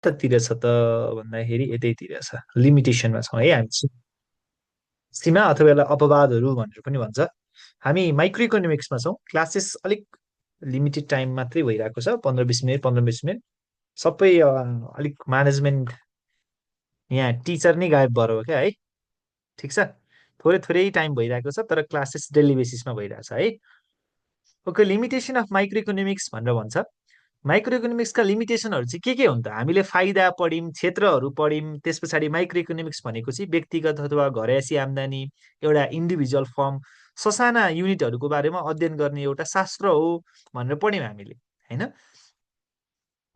कतातिर छ त भन्दाखेरि यतैतिर छ, लिमिटेसनमा छौँ है हामी। सीमा अथवा यसलाई अपवादहरू भनेर पनि भन्छ। हामी माइक्रो इकोनोमिक्समा छौँ। क्लासेस अलिक लिमिटेड टाइम मात्रै भइरहेको छ, 15-20 मिनट 15-20 मिनट। सबै अलिक म्यानेजमेन्ट, यहाँ टिचर नै गायब भएर हो क्या है। ठिक छ, थोरै थोरै टाइम भइरहेको छ, तर क्लासेस डेली बेसिसमा भइरहेछ है। Okay, limitation of micro economics भनेर भन्छ। माइक्रो इकोनोमिक्सका लिमिटेसनहरू चाहिँ के हुन् त? हामीले फाइदा पढ्यौँ, क्षेत्रहरू पढ्यौँ, त्यस पछाडि माइक्रो इकोनोमिक्स भनेको चाहिँ व्यक्तिगत अथवा घरयासी आम्दानी, एउटा इन्डिभिजुअल फर्म, ससाना युनिटहरूको बारेमा अध्ययन गर्ने एउटा शास्त्र हो भनेर पढ्यौँ हामीले, होइन?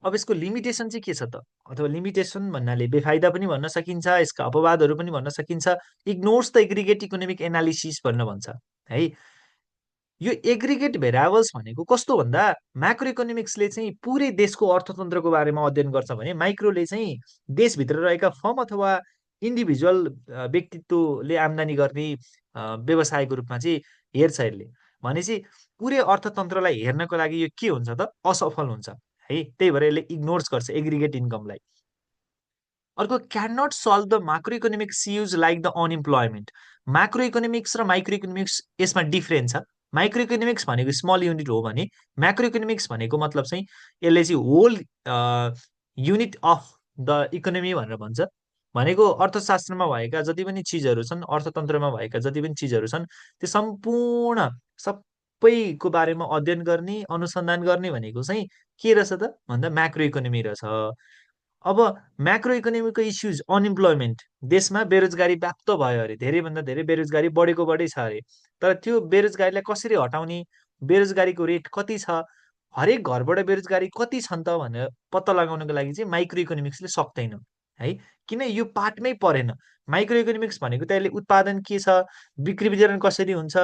अब यसको लिमिटेसन चाहिँ के छ त? अथवा लिमिटेसन भन्नाले बेफाइदा पनि भन्न सकिन्छ, यसका अपवादहरू पनि भन्न सकिन्छ। Ignores the aggregate economic analysis भनेर भन्छ है। यो एग्रिगेट भेरिएबल्स भनेको कस्तो भन्दा, म्याक्रो इकोनोमिक्सले चाहिँ पुरै देशको अर्थतन्त्रको बारेमा अध्ययन गर्छ भने माइक्रोले चाहिँ देशभित्र रहेका फर्म अथवा इन्डिभिजुअल व्यक्तित्वले आम्दानी गर्ने व्यवसायको रूपमा चाहिँ हेर्छ यसले। भनेपछि पुरै अर्थतन्त्रलाई हेर्नको लागि यो के हुन्छ त? असफल हुन्छ है। त्यही भएर यसले इग्नोर्स गर्छ एग्रिगेट इन्कमलाई। अर्को, can not solve the micro economics issues like the unemployment. Micro economics र माइक्रो इकोनोमिक्स यसमा डिफ्रेन्स छ। माइक्रो इकोनोमिक्स भनेको स्मल युनिट हो भने माइक्रो इकोनोमिक्स भनेको मतलब चाहिँ यसले चाहिँ whole unit of the economy भनेर भन्छ। भनेको अर्थशास्त्रमा भएका जति पनि चिजहरू छन्, अर्थतन्त्रमा भएका जति पनि चिजहरू छन्, त्यो सम्पूर्ण सबैको बारेमा अध्ययन गर्ने, अनुसन्धान गर्ने भनेको चाहिँ के रहेछ त भन्दा म्याक्रो इकोनोमी रहेछ। अब म्याक्रो इकोनोमीको इस्युज, अनइम्प्लोइमेन्ट, देशमा बेरोजगारी व्याप्त भयो अरे, धेरैभन्दा धेरै बेरोजगारी बढेको बढै छ अरे। तर त्यो बेरोजगारीलाई कसरी हटाउने, बेरोजगारीको रेट कति छ, हरेक घरबाट बेरोजगारी कति छन् त भनेर पत्ता लगाउनको लागि चाहिँ माइक्रो इकोनोमिक्सले सक्दैन है। किन? यो पार्टमै परेन। माइक्रो इकोनोमिक्स भनेको त यसले उत्पादन के छ, बिक्री वितरण कसरी हुन्छ,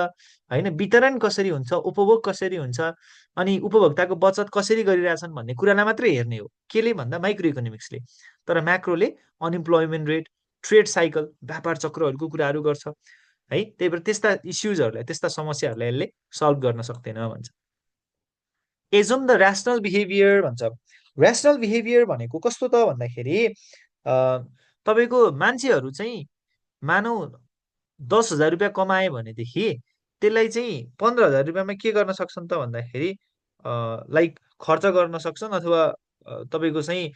होइन, वितरण कसरी हुन्छ, उपभोग कसरी हुन्छ, अनि उपभोक्ताको बचत कसरी गरिरहेछन् भन्ने कुरालाई मात्रै हेर्ने हो। केले भन्दा माइक्रो इकोनोमिक्सले। तर म्याक्रोले अनइम्प्लोइमेन्ट रेट, ट्रेड साइकल, व्यापार चक्रहरूको कुराहरू गर्छ है। त्यही भएर त्यस्ता इस्युजहरूलाई, त्यस्ता समस्याहरूलाई यसले सल्भ गर्न सक्दैन भन्छ। एजुम द ऱ्यासनल बिहेभियर भन्छ। ऱ्यासनल बिहेभियर भनेको कस्तो त भन्दाखेरि तपाईँको मान्छेहरू चाहिँ मानौ 10,000 रुपियाँ कमाए भनेदेखि त्यसलाई चाहिँ 15,000 रुपियाँमा के गर्न सक्छन् त भन्दाखेरि लाइक खर्च गर्न सक्छन्, अथवा तपाईँको चाहिँ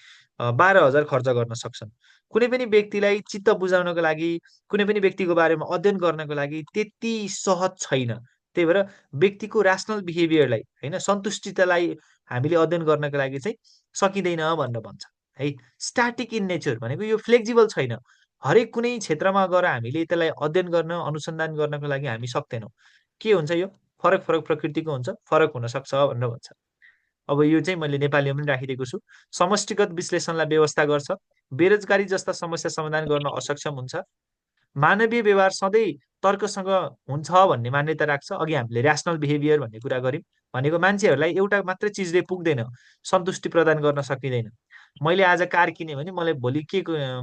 12,000 खर्च गर्न सक्छन्। कुनै पनि व्यक्तिलाई चित्त बुझाउनको लागि, कुनै पनि व्यक्तिको बारेमा अध्ययन गर्नको लागि त्यति सहज छैन। त्यही भएर व्यक्तिको ऱ्यासनल बिहेभियरलाई, होइन, सन्तुष्टितालाई हामीले अध्ययन गर्नको लागि चाहिँ सकिँदैन भनेर भन्छ है। स्ट्याटिक इन नेचर भनेको यो फ्लेक्जिबल छैन। हरेक कुनै क्षेत्रमा गएर हामीले त्यसलाई अध्ययन गर्न, अनुसन्धान गर्नको लागि हामी सक्दैनौँ। के हुन्छ यो? फरक फरक प्रकृतिको हुन्छ, फरक हुनसक्छ भनेर भन्छ। अब यो चाहिँ मैले नेपालीमा पनि राखिदिएको छु। समष्टिगत विश्लेषणलाई व्यवस्था गर्छ, बेरोजगारी जस्ता समस्या समाधान गर्न असक्षम हुन्छ, मानवीय व्यवहार सधैँ तर्कसँग हुन्छ भन्ने मान्यता राख्छ। अघि हामीले ऱ्यासनल बिहेभियर भन्ने कुरा गऱ्यौँ। भनेको मान्छेहरूलाई एउटा मात्रै चिजले पुग्दैन, सन्तुष्टि प्रदान गर्न सकिँदैन। मैले आज कार किनेँ भने मलाई भोलि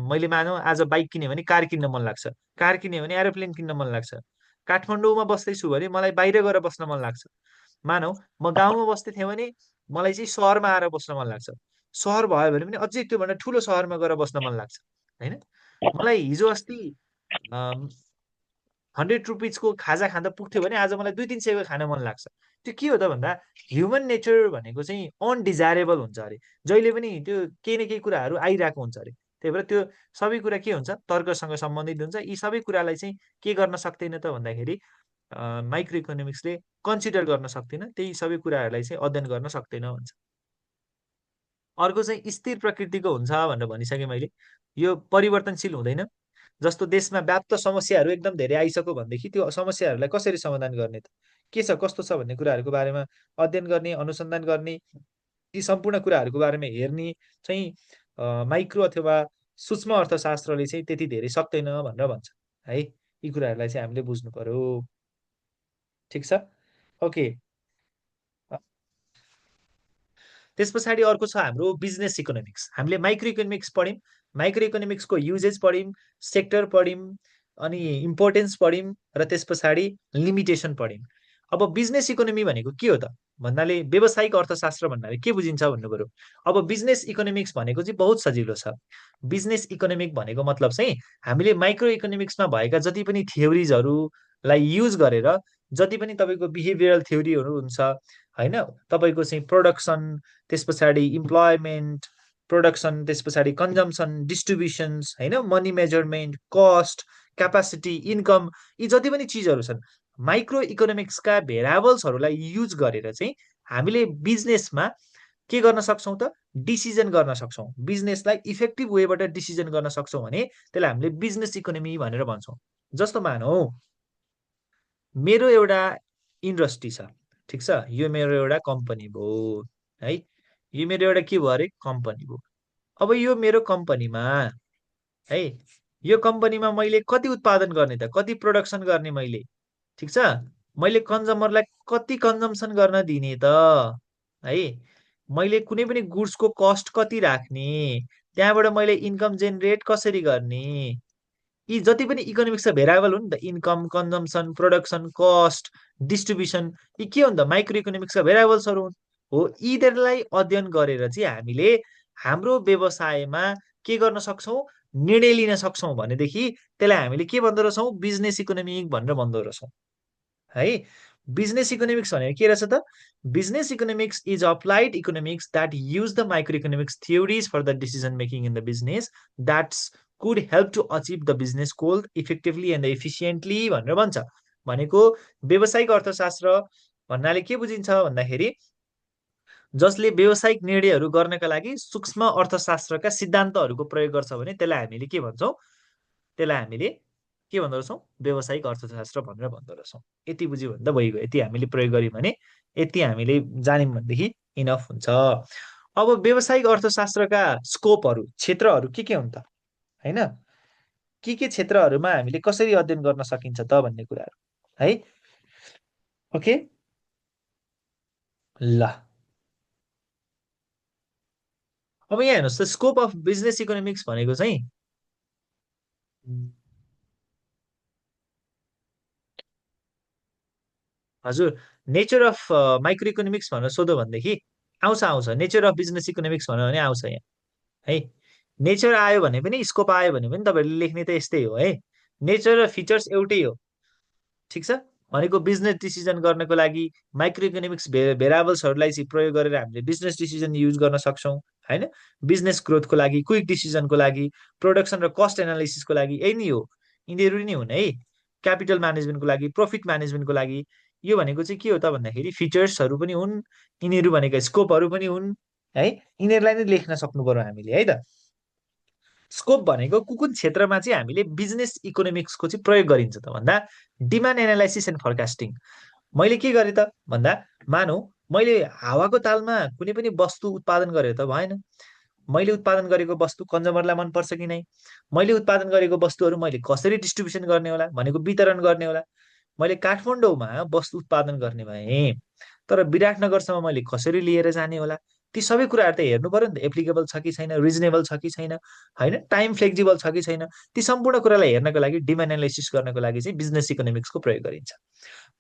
मैले मानौँ आज बाइक किनेँ भने कार किन्न मन लाग्छ, कार किनेँ भने एरोप्लेन किन्न मन लाग्छ। काठमाडौँमा बस्दैछु भने मलाई बाहिर गएर बस्न मन लाग्छ। मानौ म गाउँमा बस्दै थिएँ भने मलाई चाहिँ सहरमा आएर बस्न मन लाग्छ। सहर भयो भने पनि अझै त्योभन्दा ठुलो सहरमा गएर बस्न मन लाग्छ, होइन? मलाई हिजो अस्ति 100 रुपिजको खाजा खाँदा पुग्थ्यो भने आज मलाई 200-300को खान मन लाग्छ। त्यो के हो त भन्दा ह्युमन नेचर भनेको चाहिँ अनडिजायरेबल हुन्छ अरे। जहिले पनि त्यो केही न केही कुराहरू आइरहेको हुन्छ अरे। त्यही भएर त्यो सबै कुरा के हुन्छ? तर्कसँग सम्बन्धित हुन्छ। यी सबै कुरालाई चाहिँ के गर्न सक्दैन त भन्दाखेरि माइक्रो इकोनोमिक्सले कन्सिडर गर्न सक्दैन, त्यही सबै कुराहरूलाई चाहिँ अध्ययन गर्न सक्दैन भन्छ। अर्को चाहिँ स्थिर प्रकृतिको हुन्छ भनेर भनिसकेँ मैले। यो परिवर्तनशील हुँदैन। जस्तो देशमा व्याप्त समस्याहरू एकदम धेरै आइसक्यो भनेदेखि त्यो समस्याहरूलाई कसरी समाधान गर्ने त, के छ कस्तो छ भन्ने कुराहरूको बारेमा अध्ययन गर्ने, अनुसन्धान गर्ने, यी सम्पूर्ण कुराहरूको बारेमा हेर्ने चाहिँ माइक्रो अथवा सूक्ष्म अर्थशास्त्रले चाहिँ त्यति धेरै सक्दैन भनेर भन्छ है। यी कुराहरूलाई चाहिँ हामीले बुझ्नु पर्यो। ठिक छ, ओके। त्यस पछाडि अर्को छ हाम्रो बिजनेस इकोनोमिक्स। हामीले माइक्रो इकोनोमिक्स पढ्यौँ, माइक्रो इकोनोमिक्सको युजेज पढ्यौँ, सेक्टर पढ्यौँ, अनि इम्पोर्टेन्स पढ्यौँ, र त्यस पछाडि लिमिटेसन पढ्यौँ। अब बिजनेस इकोनोमी भनेको के हो त भन्नाले व्यावसायिक अर्थशास्त्र भन्नाले के बुझिन्छ भन्नु पर्यो। अब बिजनेस इकोनोमिक्स भनेको चाहिँ बहुत सजिलो छ। बिजनेस इकोनोमिक भनेको मतलब चाहिँ हामीले माइक्रो इकोनोमिक्समा भएका जति पनि थ्योरिजहरूलाई युज गरेर जति पनि तपाईँको बिहेभियरल थ्योरीहरू हुन्छ होइन, तपाईँको चाहिँ प्रोडक्सन, त्यस पछाडि इम्प्लोइमेन्ट, प्रोडक्सन, त्यस पछाडि कन्जम्सन, डिस्ट्रिब्युसन्स होइन, money measurement, cost, capacity, income, यी जति पनि चिजहरू छन् माइक्रो इकोनोमिक्सका भेरिएबल्सहरूलाई युज गरेर चाहिँ हामीले बिजनेसमा के गर्न सक्छौँ त, डिसिजन गर्न सक्छौँ। बिजनेसलाई इफेक्टिभ वेबाट डिसिजन गर्न सक्छौँ भने त्यसलाई हामीले बिजनेस इकोनोमी भनेर भन्छौँ। जस्तो मानौ मेरो एउटा इन्डस्ट्री छ, ठिक छ, यो मेरो एउटा कम्पनी भयो है, यो मेरो एउटा के भयो अरे कम्पनी भयो। अब यो मेरो कम्पनीमा है, यो कम्पनीमा मैले कति उत्पादन गर्ने त, कति प्रोडक्सन गर्ने मैले, ठिक छ, मैले कन्जमरलाई कति कन्जम्सन गर्न दिने त है, मैले कुनै पनि गुड्सको कस्ट कति राख्ने, त्यहाँबाट मैले इन्कम जेनेरेट कसरी गर्ने, यी जति पनि इकोनोमिक्सका भेरिएबल हुन् नि त, income, consumption, production, cost, distribution, यी के हुन् त माइक्रो इकोनोमिक्सका भेरिएबल्सहरू हुन्। हो, यिनीहरूलाई अध्ययन गरेर चाहिँ हामीले हाम्रो व्यवसायमा के गर्न सक्छौँ, निर्णय लिन सक्छौँ भनेदेखि त्यसलाई हामीले के भन्दो रहेछौँ, बिजनेस इकोनोमिक भनेर भन्दो रहेछौँ है। बिजनेस इकोनोमिक्स भनेको के रहेछ त, business economics is applied economics that use the micro economics theories for the decision making in the business that's could help to achieve the business goal effectively and efficiently भनेर भन्छ। भनेको व्यावसायिक अर्थशास्त्र भन्नाले के बुझिन्छ भन्दाखेरि जसले व्यावसायिक निर्णयहरू गर्नका लागि सूक्ष्म अर्थशास्त्रका सिद्धान्तहरूको प्रयोग गर्छ भने त्यसलाई हामीले के भन्छौँ, त्यसलाई हामीले के भन्दो रहेछौँ, व्यावसायिक अर्थशास्त्र भनेर भन्दो रहेछौँ। यति बुझ्यो भने त भइगयो, यति हामीले प्रयोग गर्यौँ भने, यति हामीले जान्यौँ भनेदेखि इनफ हुन्छ। अब व्यावसायिक अर्थशास्त्रका स्कोपहरू, क्षेत्रहरू के हुन् त होइन, के क्षेत्रहरूमा हामीले कसरी अध्ययन गर्न सकिन्छ त भन्ने कुराहरू है। ओके ल, अब यहाँ हेर्नुहोस् त, स्कोप अफ बिजनेस इकोनोमिक्स भनेको चाहिँ हजुर नेचर अफ माइक्रो इकोनोमिक्स भनेर सोध्यो भनेदेखि आउँछ नेचर अफ बिजनेस इकोनोमिक्स भन्यो भने आउँछ यहाँ है। नेचर आयो भने पनि स्कोप आयो भने पनि तपाईँहरूले लेख्ने त यस्तै हो है। नेचर र फिचर्स एउटै हो, ठिक छ। भनेको बिजनेस डिसिजन गर्नको लागि माइक्रो इकोनोमिक्स भेरिएबल्सहरूलाई चाहिँ प्रयोग गरेर हामीले बिजनेस डिसिजन युज गर्न सक्छौँ होइन। बिजनेस ग्रोथको लागि, क्विक डिसिजनको लागि, प्रोडक्सन र कस्ट एनालिसिसको लागि यही नै हो, यिनीहरू नै हुन् है। क्यापिटल म्यानेजमेन्टको लागि, प्रफिट म्यानेजमेन्टको लागि, यो भनेको चाहिँ के हो त भन्दाखेरि फिचर्सहरू पनि हुन्, यिनीहरू भनेको स्कोपहरू पनि हुन् है। यिनीहरूलाई नै लेख्न सक्नु पर्यो हामीले है त। स्कोप भनेको कुन क्षेत्रमा चाहिँ हामीले बिजनेस इकोनोमिक्सको चाहिँ प्रयोग गरिन्छ त भन्दा डिमान्ड एनालाइसिस एन्ड फरकास्टिङ। मैले के गरेँ त भन्दा मानौ मैले हावाको तालमा कुनै पनि वस्तु उत्पादन गरेँ त भएन। मैले उत्पादन गरेको वस्तु कन्ज्युमरलाई मनपर्छ कि नै, मैले उत्पादन गरेको वस्तुहरू मैले कसरी डिस्ट्रिब्युसन गर्ने होला भनेको वितरण गर्ने होला। मैले काठमाडौँमा वस्तु उत्पादन गर्ने भएँ तर विराटनगरसम्म मैले कसरी लिएर जाने होला, ती सबै कुराहरू त हेर्नु पर्यो नि त, एप्लिकेबल छ कि छैन, रिजनेबल छ कि छैन होइन, टाइम फ्लेक्जिबल छ कि छैन, ती सम्पूर्ण कुरालाई हेर्नको लागि, डिमान्ड एनालाइसिस गर्नको लागि चाहिँ बिजनेस इकोनोमिक्सको प्रयोग गरिन्छ।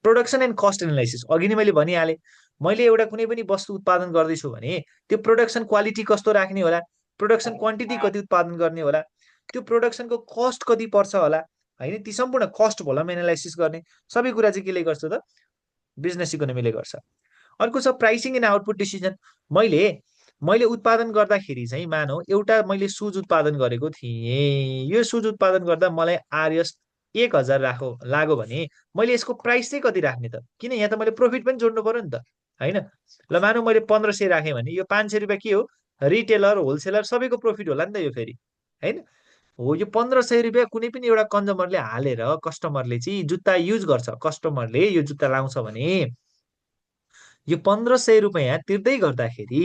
प्रोडक्सन एन्ड कस्ट एनालाइसिस अघि नै मैले भनिहालेँ, मैले एउटा कुनै पनि वस्तु उत्पादन गर्दैछु भने त्यो प्रोडक्सन क्वालिटी कस्तो राख्ने होला, प्रोडक्सन क्वान्टिटी कति उत्पादन गर्ने होला, त्यो प्रोडक्सनको कस्ट कति पर्छ होला होइन, ती सम्पूर्ण कस्ट भोलम एनालाइसिस गर्ने सबै कुरा चाहिँ केले गर्छ त, बिजनेस इकोनोमीले गर्छ। अर्को छ प्राइसिङ एन्ड आउटपुट डिसिजन। मैले मैले उत्पादन गर्दाखेरि चाहिँ मानौ एउटा मैले सुज उत्पादन गरेको थिएँ, यो सुज उत्पादन गर्दा मलाई आरएस 1000 लाग्यो भने मैले यसको प्राइस चाहिँ कति राख्ने त, किन यहाँ त मैले प्रफिट पनि जोड्नु पर्यो नि त होइन। ल मानौ मैले 1500 राखेँ भने यो 500 रुपियाँ के हो, रिटेलर होलसेलर सबैको प्रफिट होला नि त यो फेरि होइन। हो, यो 1500 रुपियाँ कुनै पनि एउटा कन्ज्युमरले हालेर कस्टमरले चाहिँ जुत्ता युज गर्छ, कस्टमरले यो जुत्ता लाउँछ भने यो 1500 रुपियाँ तिर्दै गर्दाखेरि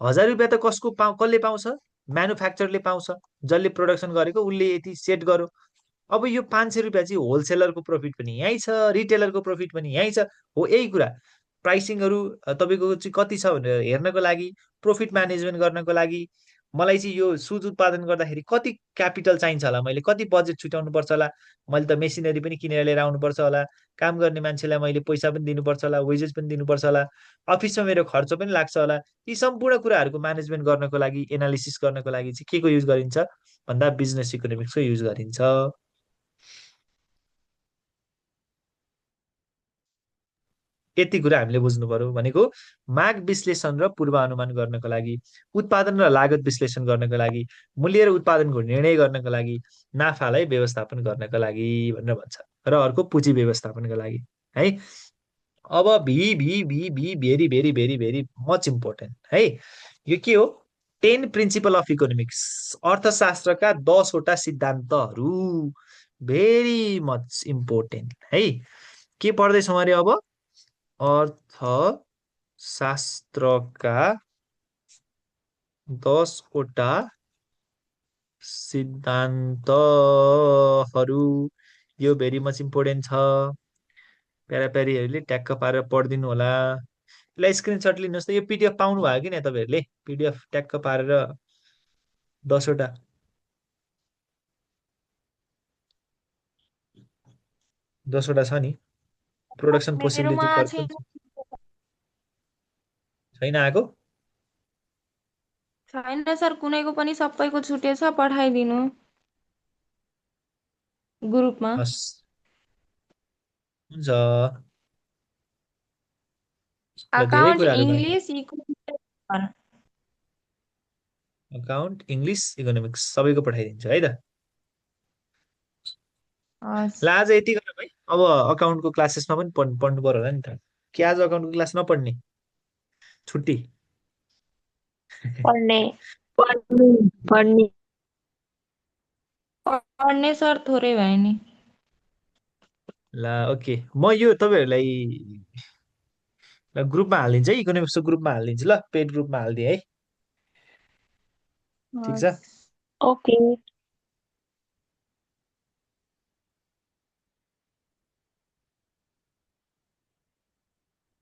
1000 रुपियाँ त कसले पाउँछ, म्यानुफ्याक्चरले पाउँछ, जसले प्रोडक्सन गरेको उसले यति सेट गर्यो। अब यो 500 रुपियाँ चाहिँ होलसेलरको प्रफिट पनि यहीँ छ, रिटेलरको प्रफिट पनि यहीँ छ। हो, यही कुरा प्राइसिङहरू तपाईँको चाहिँ कति छ भनेर हेर्नको लागि, प्रफिट म्यानेजमेन्ट गर्नको लागि मलाई चाहिँ यो सुज उत्पादन गर्दाखेरि कति क्यापिटल चाहिन्छ होला, मैले कति बजेट छुट्याउनु पर्छ होला, मैले त मेसिनरी पनि किनेर लिएर आउनुपर्छ होला, काम गर्ने मान्छेलाई मैले पैसा पनि दिनुपर्छ होला, वेजेस पनि दिनुपर्छ होला, अफिसमा मेरो खर्च पनि लाग्छ होला। यी सम्पूर्ण कुराहरूको म्यानेजमेन्ट गर्नको लागि, एनालिसिस गर्नको लागि चाहिँ के को युज गरिन्छ भन्दा बिजनेस इकोनोमिक्सको युज गरिन्छ। यति कुरा हामीले बुझ्नु पर्यो भनेको, माग विश्लेषण र पूर्वानुमान गर्नको लागि, उत्पादन र लागत विश्लेषण गर्नको लागि, मूल्य र उत्पादनको निर्णय गर्नको लागि, नाफालाई व्यवस्थापन गर्नको लागि भनेर भन्छ, र अर्को पुँजी व्यवस्थापनको लागि है। अब भी भी भी भी very very very very much important है। यो के हो? 10 प्रिन्सिपल अफ इकोनोमिक्स, अर्थशास्त्रका 10वटा सिद्धान्तहरू। भेरी मच इम्पोर्टेन्ट है। के पढ्दैछौँ अरे अब? अर्थशास्त्रका 10वटा सिद्धान्तहरू। यो भेरी मच इम्पोर्टेन्ट छ। प्याराप्यारीहरूले ट्याक्क पारेर पढिदिनु होला। यसलाई स्क्रिनसट लिनुहोस् त। यो पिडिएफ पाउनु भयो कि न तपाईँहरूले? पिडिएफ ट्याक्क पारेर 10वटा 10वटा छ नि। प्रोडक्सन पोसिबिलिटी मेरोमा कर्भ छैन छैन आएको? छैन सर, कुनैको पनि, सबैको छुटेछ, पठाइदिनु ग्रुपमा। हस्, हुन्छ। ल, धेरै अकाउन्ट कुराहरू गयौँ। English economics. Account, English, economics सबैको पठाइदिन्छु है त। हस्। ल, आज यति गरौँ है। अब अकाउन्टको क्लासेसमा पनि पढ्नु पर्यो होला नि त। कि आज अकाउन्टको क्लास नपढ्ने? छुट्टी? पढ्ने पढ्ने पढ्ने पढ्ने सर, थोरै भयो नि। ल, ओके, म यो तपाईँहरूलाई ग्रुपमा हालिदिन्छ है, इकोनोमिक्सको ग्रुपमा हालिदिन्छु, ल पेड ग्रुपमा हालिदिएँ है। ठिक छ। हस्। Okay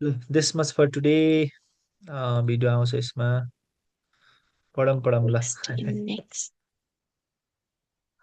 this much for today. Video आउँछ यसमा। पढौँ पढौँ ल। नेक्स्ट